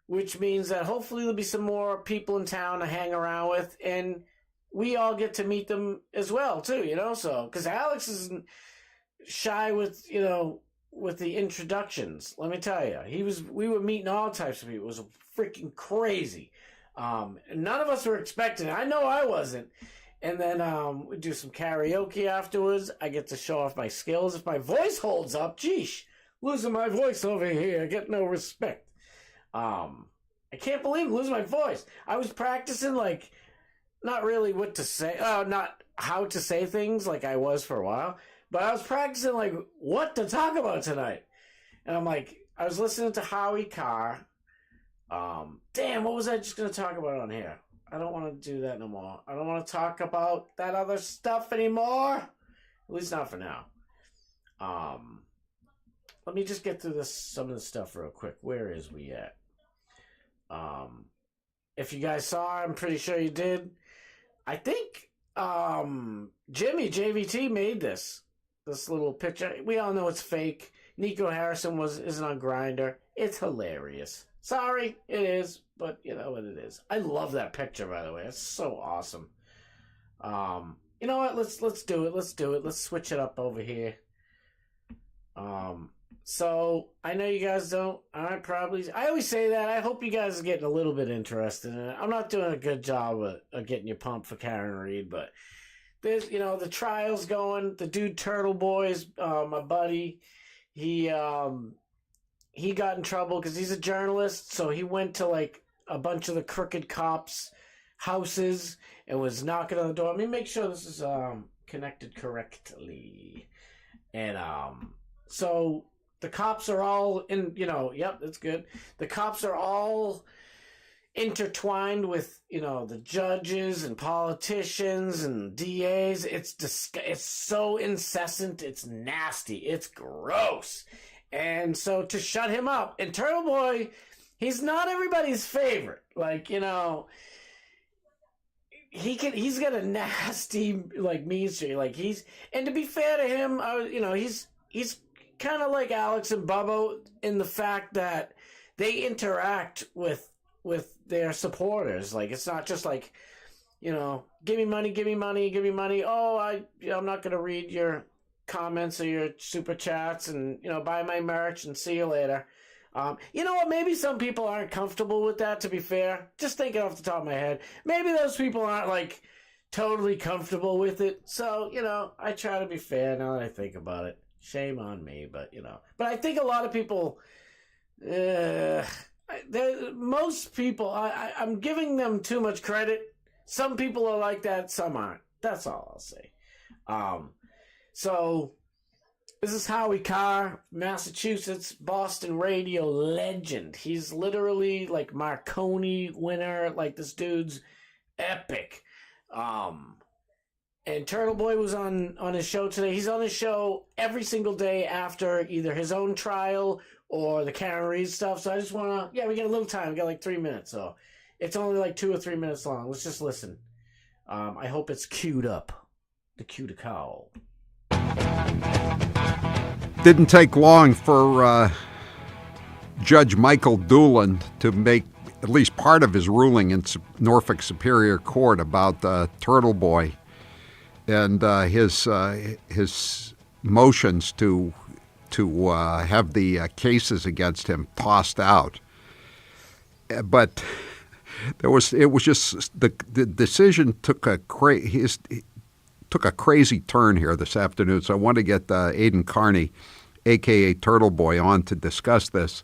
which means that hopefully there'll be some more people in town to hang around with, and we all get to meet them as well too. So because Alex isn't shy with with the introductions. Let me tell you, we were meeting all types of people. It was freaking crazy. None of us were expecting it. I know I wasn't. And then we do some karaoke afterwards. I get to show off my skills. If my voice holds up, geesh, losing my voice over here. I get no respect. I can't believe I'm losing my voice. I was practicing, not really what to say. Not how to say things like I was for a while. But I was practicing, what to talk about tonight. And I was listening to Howie Carr. Damn, what was I just going to talk about on here? I don't want to do that no more. I don't want to talk about that other stuff anymore. At least not for now. Let me just get through some of the stuff real quick. Where is we at? If you guys saw, I'm pretty sure you did. I think, Jimmy, JVT made this little picture. We all know it's fake. Nico Harrison isn't on Grindr. It's hilarious. Sorry, it is, but you know what it is. I love that picture, by the way. It's so awesome. You know what? Let's do it. Let's do it. Let's switch it up over here. So I know you guys don't. I always say that. I hope you guys are getting a little bit interested in it. I'm not doing a good job of getting you pumped for Karen Reed, but there's the trials going. The dude Turtle Boys, my buddy, he got in trouble because he's a journalist, so he went to a bunch of the crooked cops' houses and was knocking on the door. Let me make sure this is connected correctly. And so the cops are all in, yep, that's good. The cops are all intertwined with, the judges and politicians and DAs. It's so incessant. It's nasty. It's gross. And so to shut him up, and Turtle Boy, he's not everybody's favorite. Like, he's got a nasty, like, mean streak. Like, and to be fair to him, he's kind of like Alex and Bubba in the fact that they interact with their supporters. Like, it's not just like, give me money, give me money, give me money. Oh, I'm not going to read your comments or your super chats, and, buy my merch and see you later. You know what? Maybe some people aren't comfortable with that, to be fair. Just thinking off the top of my head. Maybe those people aren't, like, totally comfortable with it. So, I try to be fair now that I think about it. Shame on me, but, But I think a lot of people... most people, I'm giving them too much credit. Some people are like that, some aren't. That's all I'll say. So, this is Howie Carr, Massachusetts, Boston radio legend. He's literally like Marconi winner. Like, this dude's epic. And Turtle Boy was on his show today. He's on his show every single day after either his own trial or the Karen Reed stuff. So I just want to, we got a little time. We got like 3 minutes. So it's only like 2 or 3 minutes long. Let's just listen. I hope it's queued up. The cue to call. Didn't take long for Judge Michael Doolin to make at least part of his ruling in Norfolk Superior Court about Turtle Boy and his motions to have the cases against him tossed out. But it was just the decision took a crazy turn here this afternoon. So I want to get Aidan Carney, a.k.a. Turtle Boy, on to discuss this.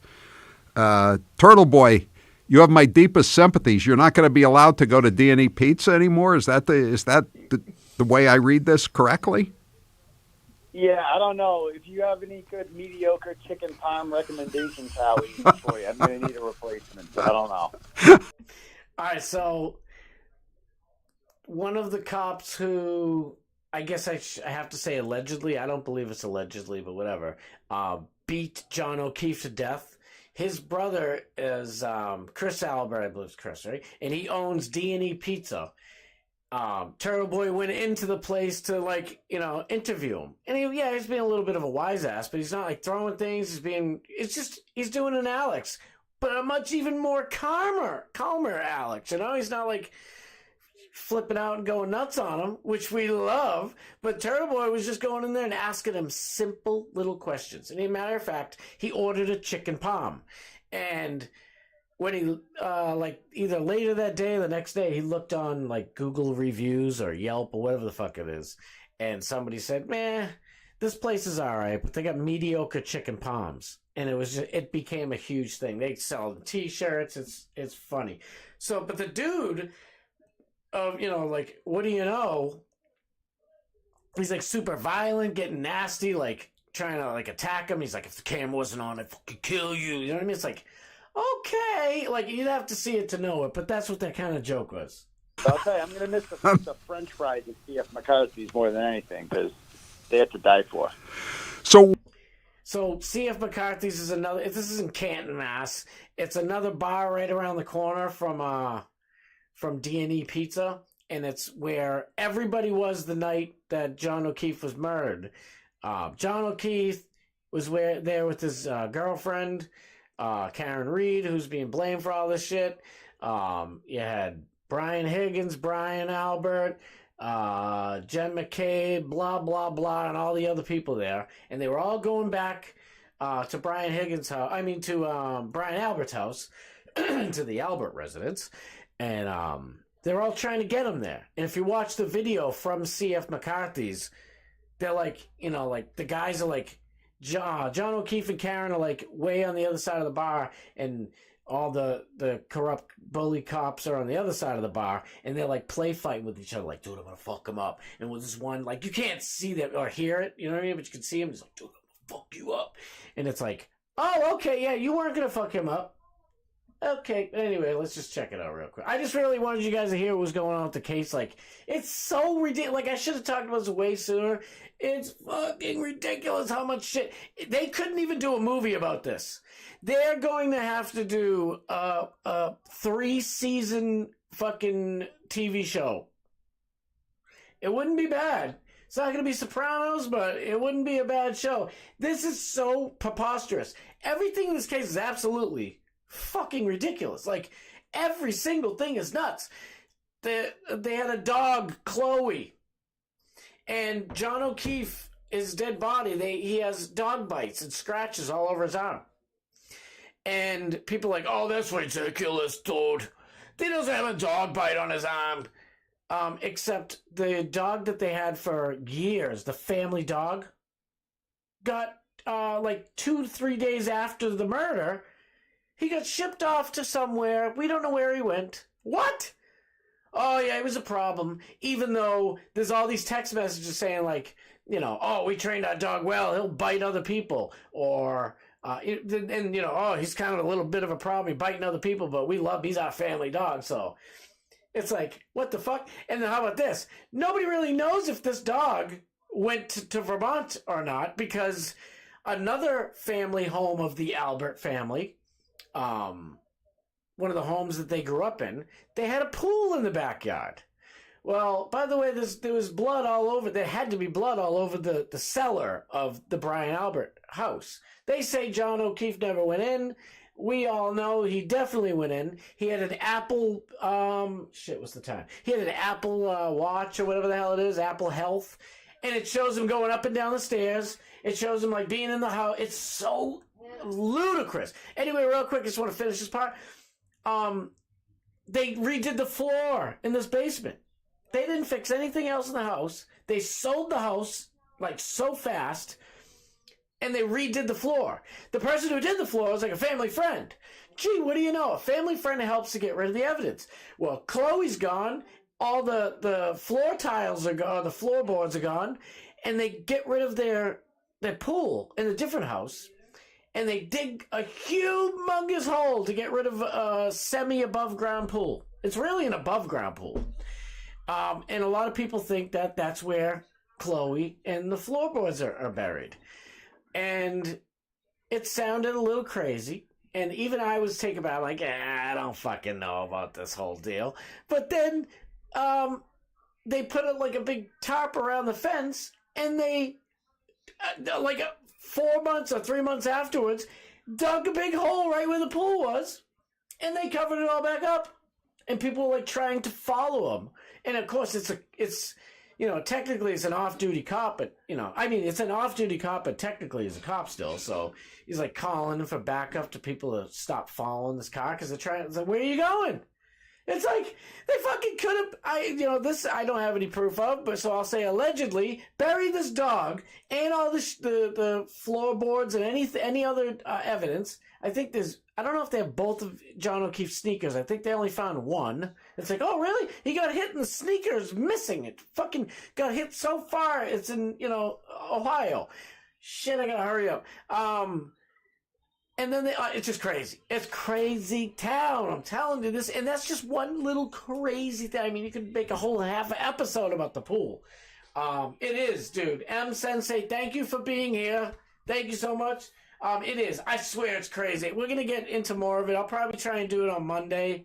Turtle Boy, you have my deepest sympathies. You're not going to be allowed to go to D&E Pizza anymore? Is that the way I read this correctly? Yeah, I don't know. If you have any good mediocre chicken parm recommendations, Howie, for you, I'm going to need a replacement. I don't know. All right, so one of the cops who, I guess I have to say allegedly, I don't believe it's allegedly, but whatever, beat John O'Keefe to death. His brother is Chris Albert, I believe it's Chris, right? And he owns D&E Pizza. Turtle Boy went into the place to, like, interview him. And he's being a little bit of a wise ass, but he's not, like, throwing things. He's doing an Alex, but a much even more calmer Alex. He's not, like, flipping out and going nuts on him, which we love. But Turtle Boy was just going in there and asking him simple little questions. And as a matter of fact, he ordered a chicken palm. And when he, either later that day or the next day, he looked on, like, Google reviews or Yelp or whatever the fuck it is. And somebody said, man, this place is all right, but they got mediocre chicken palms. And it became a huge thing. They sell T-shirts. It's funny. So, but the dude, like, what do you know? He's, like, super violent, getting nasty, like, trying to, like, attack him. He's like, if the camera wasn't on, I'd fucking kill you. You know what I mean? It's like, okay, like, you'd have to see it to know it, but that's what that kind of joke was. So I'll tell you, I'm going to miss the French fries at C.F. McCarthy's more than anything, because they have to die for. So C.F. McCarthy's is another. This is in Canton, Mass. It's another bar right around the corner from D&E Pizza, and it's where everybody was the night that John O'Keefe was murdered. John O'Keefe was there with his girlfriend, Karen Reed, who's being blamed for all this shit. You had Brian Higgins, Brian Albert, Jen McCabe, blah, blah, blah, and all the other people there. And they were all going back to Brian Higgins' house. To Brian Albert's house, to the Albert residence. And they're all trying to get him there. And if you watch the video from C.F. McCarthy's, they're like, like, the guys are like John O'Keefe and Karen are like way on the other side of the bar, and all the corrupt bully cops are on the other side of the bar, and they're like play fighting with each other, like, dude, I'm gonna fuck him up. And with this one, like, you can't see that or hear it, you know what I mean? But you can see him. He's like, dude, I'm gonna fuck you up. And it's like, oh, okay, yeah, you weren't gonna fuck him up. Okay, anyway, let's just check it out real quick. I just really wanted you guys to hear what was going on with the case. Like, it's so ridiculous. Like, I should have talked about this way sooner. It's fucking ridiculous how much shit. They couldn't even do a movie about this. They're going to have to do a 3-season fucking TV show. It wouldn't be bad. It's not going to be Sopranos, but it wouldn't be a bad show. This is so preposterous. Everything in this case is absolutely fucking ridiculous. Like, every single thing is nuts. They had a dog, Chloe, and John O'Keefe, his dead body, he has dog bites and scratches all over his arm. And people are like, oh, that's ridiculous, dude. He doesn't have a dog bite on his arm. Except the dog that they had for years, the family dog, got like 2-3 days after the murder, he got shipped off to somewhere. We don't know where he went. What? Oh, yeah, it was a problem. Even though there's all these text messages saying, like, you know, oh, we trained our dog well. He'll bite other people. Or, and, you know, oh, he's kind of a little bit of a problem. He's biting other people, but he's our family dog. So it's like, what the fuck? And then how about this? Nobody really knows if this dog went to Vermont or not, because another family home of the Albert family, one of the homes that they grew up in, they had a pool in the backyard. Well, by the way, there was blood all over. There had to be blood all over the cellar of the Brian Albert house. They say John O'Keefe never went in. We all know he definitely went in. He had an Apple, what's the time? He had an Apple Watch or whatever the hell it is, Apple Health. And it shows him going up and down the stairs. It shows him, like, being in the house. It's so ludicrous. Anyway, real quick, I just want to finish this part. They redid the floor in this basement. They didn't fix anything else in the house. They sold the house, like, so fast, and they redid the floor. The person who did the floor was like a family friend. Gee, what do you know? A family friend helps to get rid of the evidence. Well, Chloe's gone. All the floor tiles are gone. The floorboards are gone. And they get rid of their pool in a different house. And they dig a humongous hole to get rid of a semi-above ground pool. It's really an above ground pool. And a lot of people think that that's where Chloe and the floorboards are buried. And it sounded a little crazy. And even I was taken back, like, I don't fucking know about this whole deal. But then they put like a big tarp around the fence, and they, 4 months or 3 months afterwards, dug a big hole right where the pool was, and they covered it all back up. And people were like trying to follow them. And of course, it's technically it's an off-duty cop, but it's an off-duty cop, but technically he's a cop still. So he's like calling for backup to people to stop following this car because they're trying. It's like, where are you going? It's like they fucking could have. This I don't have any proof of, but so I'll say allegedly buried this dog and all the floorboards and any other evidence. I think I don't know if they have both of John O'Keefe's sneakers. I think they only found one. It's like, oh, really? He got hit and the sneaker's missing. It fucking got hit so far. It's in, Ohio. Shit, I gotta hurry up. And then it's just crazy. It's crazy town. I'm telling you this. And that's just one little crazy thing. I mean, you could make a whole half episode about the pool. It is, dude. M. Sensei, thank you for being here. Thank you so much. It is. I swear it's crazy. We're going to get into more of it. I'll probably try and do it on Monday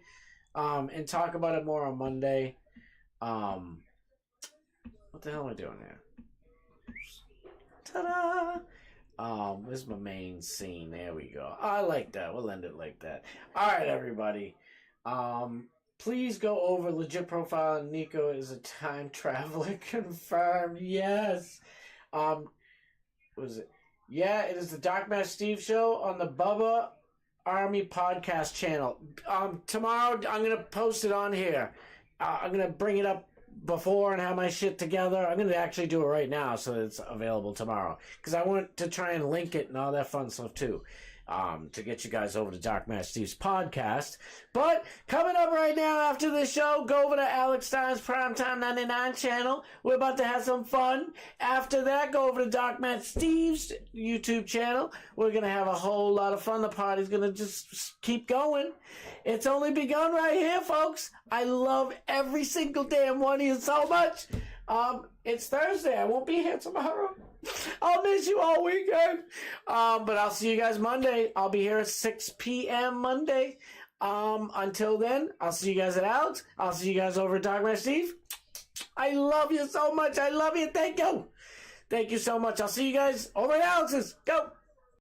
and talk about it more on Monday. What the hell am I doing here? Ta-da! Where's my main scene? There we go. I like that. We'll end it like that. All right, everybody. Please go over legit profile. Nico is a time traveler. Confirmed. Yes. What is it? Yeah, it is the Dark Master Steve show on the Bubba Army podcast channel. Tomorrow I'm gonna post it on here. I'm gonna bring it up before and have my shit together. I'm going to actually do it right now so that it's available tomorrow. Because I want to try and link it and all that fun stuff too. To get you guys over to Dark Match Steve's podcast. But coming up right now after this show, go over to Alex Stein's Primetime 99 channel. We're about to have some fun. After that, go over to Dark Match Steve's YouTube channel. We're going to have a whole lot of fun. The party's going to just keep going. It's only begun right here, folks. I love every single damn one of you so much. It's Thursday. I won't be here tomorrow. I'll miss you all weekend. But I'll see you guys Monday. I'll be here at 6 p.m. Monday. Until then, I'll see you guys at Alex. I'll see you guys over at Dark Man Steve. I love you so much. I love you. Thank you. Thank you so much. I'll see you guys over at Alex's. Go.